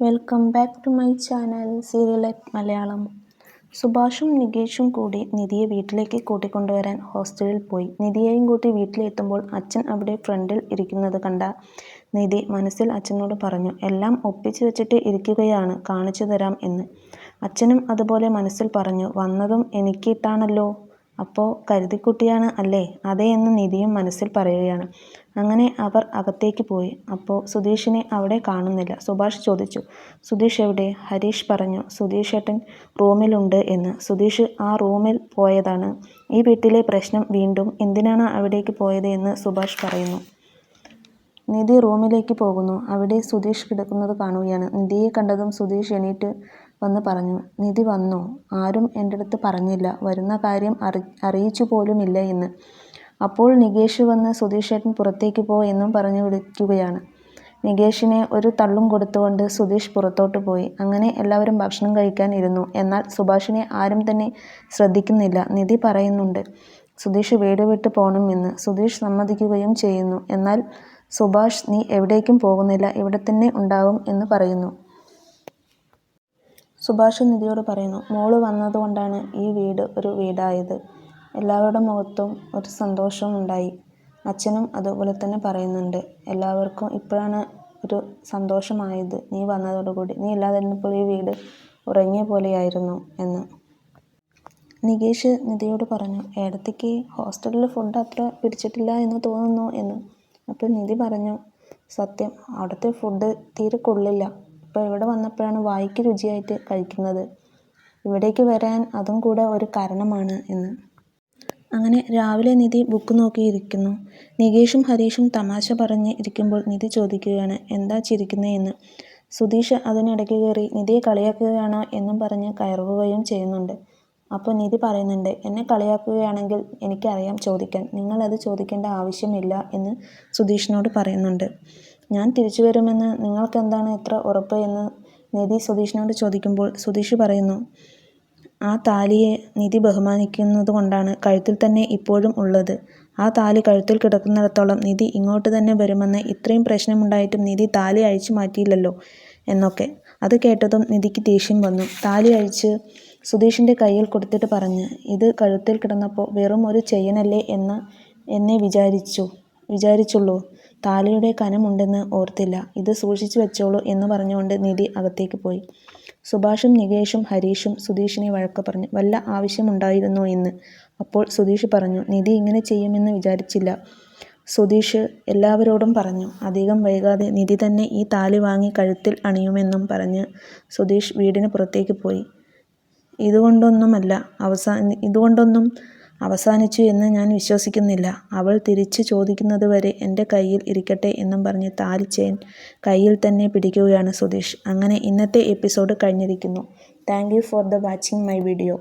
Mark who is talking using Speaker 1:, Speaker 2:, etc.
Speaker 1: Welcome back to my channel serial at Malayalam. സുഭാഷും നികേഷും കൂടി നിധിയെ വീട്ടിലേക്ക് കൂട്ടിക്കൊണ്ടുവരാൻ ഹോസ്റ്റലിൽ പോയി. നിധിയെയും കൂട്ടി വീട്ടിലെത്തുമ്പോൾ അച്ഛൻ അവിടെ ഫ്രണ്ടിൽ ഇരിക്കുന്നത് കണ്ട നിധി മനസ്സിൽ അച്ഛനോട് പറഞ്ഞു, എല്ലാം ഒപ്പിച്ചു വെച്ചിട്ട് ഇരിക്കുകയാണ്, കാണിച്ചു തരാം എന്ന്. അച്ഛനും അതുപോലെ മനസ്സിൽ പറഞ്ഞു, വന്നതും എനിക്കിട്ടാണല്ലോ, അപ്പോൾ കരുതിക്കുട്ടിയാണ് അല്ലേ? അതെ എന്ന് നിധിയും മനസ്സിൽ പറയുകയാണ്. അങ്ങനെ അവർ അകത്തേക്ക് പോയി. അപ്പോൾ സുധീഷിനെ അവിടെ കാണുന്നില്ല. സുഭാഷ് ചോദിച്ചു, സുധീഷ് എവിടെ? ഹരീഷ് പറഞ്ഞു, സുധീഷ് ഏട്ടൻ റൂമിലുണ്ട് എന്ന്. സുധീഷ് ആ റൂമിൽ പോയതാണ് ഈ വീട്ടിലെ പ്രശ്നം വീണ്ടും എന്തിനാണ് അവിടേക്ക് പോയത് എന്ന് സുഭാഷ് പറയുന്നു. നിധി റൂമിലേക്ക് പോകുന്നു. അവിടെ സുധീഷ് കിടക്കുന്നത് കാണുകയാണ്. നിധിയെ കണ്ടതും സുധീഷ് എണീറ്റ് വന്ന് പറഞ്ഞു, നിധി വന്നോ? ആരും എൻ്റെ അടുത്ത് പറഞ്ഞില്ല, വരുന്ന കാര്യം അറിയിച്ചു പോലുമില്ല എന്ന്. അപ്പോൾ നികേഷ് വന്ന് സുധീഷ് ഏട്ടൻ പുറത്തേക്ക് പോ എന്നും പറഞ്ഞു വിളിക്കുകയാണ്. നികേഷിനെ ഒരു തള്ളും കൊടുത്തുകൊണ്ട് സുധീഷ് പുറത്തോട്ട് പോയി. അങ്ങനെ എല്ലാവരും ഭക്ഷണം കഴിക്കാൻ ഇരുന്നു. എന്നാൽ സുഭാഷിനെ ആരും തന്നെ ശ്രദ്ധിക്കുന്നില്ല. നിധി പറയുന്നുണ്ട്, സുധീഷ് വീട് വിട്ട് പോകണം എന്ന്. സുധീഷ് സമ്മതിക്കുകയും ചെയ്യുന്നു. എന്നാൽ സുഭാഷ്, നീ എവിടേക്കും പോകുന്നില്ല, ഇവിടെ തന്നെ ഉണ്ടാവും എന്ന് പറയുന്നു. സുഭാഷ് നിധിയോട് പറയുന്നു, മോള് വന്നതുകൊണ്ടാണ് ഈ വീട് ഒരു വീടായത്. എല്ലാവരുടെ മുഖത്തും ഒരു സന്തോഷവും ഉണ്ടായി. അച്ഛനും അതുപോലെ തന്നെ പറയുന്നുണ്ട്, എല്ലാവർക്കും ഇപ്പോഴാണ് ഒരു സന്തോഷമായത് നീ വന്നതോടുകൂടി. നീ ഇല്ലാതിരുന്നപ്പോൾ ഈ വീട് ഉറങ്ങിയ പോലെയായിരുന്നു എന്ന്. നികേഷ് നിധിയോട് പറഞ്ഞു, ഏടത്തേക്ക് ഹോസ്റ്റലിൽ ഫുഡ് അത്ര പിടിച്ചിട്ടില്ല എന്ന് തോന്നുന്നു എന്ന്. അപ്പോൾ നിധി പറഞ്ഞു, സത്യം അവിടുത്തെ ഫുഡ് തീരെ കൊള്ളില്ല. ഇപ്പോൾ ഇവിടെ വന്നപ്പോഴാണ് വായിക്ക് രുചിയായിട്ട് കഴിക്കുന്നത്. ഇവിടേക്ക് വരാൻ അതും കൂടെ ഒരു കാരണമാണ് എന്ന്. അങ്ങനെ രാവിലെ നിധി ബുക്ക് നോക്കിയിരിക്കുന്നു. നികേഷും ഹരീഷും തമാശ പറഞ്ഞ് ഇരിക്കുമ്പോൾ നിധി ചോദിക്കുകയാണ്, എന്താ ചിരിക്കുന്നേ എന്ന്. സുധീഷ് അതിനിടയ്ക്ക് കയറി നിധിയെ കളിയാക്കുകയാണോ എന്നും പറഞ്ഞ് കയറുകയും ചെയ്യുന്നുണ്ട്. അപ്പോൾ നിധി പറയുന്നുണ്ട്, എന്നെ കളിയാക്കുകയാണെങ്കിൽ എനിക്കറിയാം ചോദിക്കാൻ, നിങ്ങളത് ചോദിക്കേണ്ട ആവശ്യമില്ല എന്ന് സുധീഷിനോട് പറയുന്നുണ്ട്. ഞാൻ തിരിച്ചു വരുമെന്ന് നിങ്ങൾക്കെന്താണ് ഇത്ര ഉറപ്പ് എന്ന് നിധി സുധീഷിനോട് ചോദിക്കുമ്പോൾ സുധീഷ് പറയുന്നു, ആ താലിയെ നിധി ബഹുമാനിക്കുന്നത് കൊണ്ടാണ് കഴുത്തിൽ തന്നെ ഇപ്പോഴും ഉള്ളത്. ആ താലി കഴുത്തിൽ കിടക്കുന്നിടത്തോളം നിധി ഇങ്ങോട്ട് തന്നെ വരുമെന്ന്. ഇത്രയും പ്രശ്നമുണ്ടായിട്ടും നിധി താലി അഴിച്ചു മാറ്റിയില്ലല്ലോ എന്നൊക്കെ. അത് കേട്ടതും നിധിക്ക് ദേഷ്യം വന്നു. താലി അഴിച്ച് സുധീഷിൻ്റെ കയ്യിൽ കൊടുത്തിട്ട് പറഞ്ഞ്, ഇത് കഴുത്തിൽ കിടന്നപ്പോൾ വെറും ഒരു ചെയിനല്ലേ എന്നേ വിചാരിച്ചുള്ളൂ, താലിയുടെ കനമുണ്ടെന്ന് ഓർത്തില്ല. ഇത് സൂക്ഷിച്ചു വെച്ചോളൂ എന്ന് പറഞ്ഞുകൊണ്ട് നിധി അകത്തേക്ക് പോയി. സുഭാഷും നികേഷും ഹരീഷും സുധീഷിനെ വഴക്ക് പറഞ്ഞു, വല്ല ആവശ്യമുണ്ടായിരുന്നോ എന്ന്. അപ്പോൾ സുധീഷ് പറഞ്ഞു, നിധി ഇങ്ങനെ ചെയ്യുമെന്ന് വിചാരിച്ചില്ല. സുധീഷ് എല്ലാവരോടും പറഞ്ഞു. അധികം വൈകാതെ നിധി തന്നെ ഈ താലി വാങ്ങി കഴുത്തിൽ അണിയുമെന്നും പറഞ്ഞ് സുധീഷ് വീടിന് പുറത്തേക്ക് പോയി. ഇതുകൊണ്ടൊന്നും അവസാനിച്ചു എന്ന് ഞാൻ വിശ്വസിക്കുന്നില്ല. അവൾ തിരിച്ച് ചോദിക്കുന്നത് വരെ എൻ്റെ കയ്യിൽ ഇരിക്കട്ടെ എന്നും പറഞ്ഞ് താലി ചെയിൻ കയ്യിൽ തന്നെ പിടിക്കുകയാണ് സുധീഷ്. അങ്ങനെ ഇന്നത്തെ എപ്പിസോഡ് കഴിഞ്ഞിരിക്കുന്നു. Thank you for watching my video.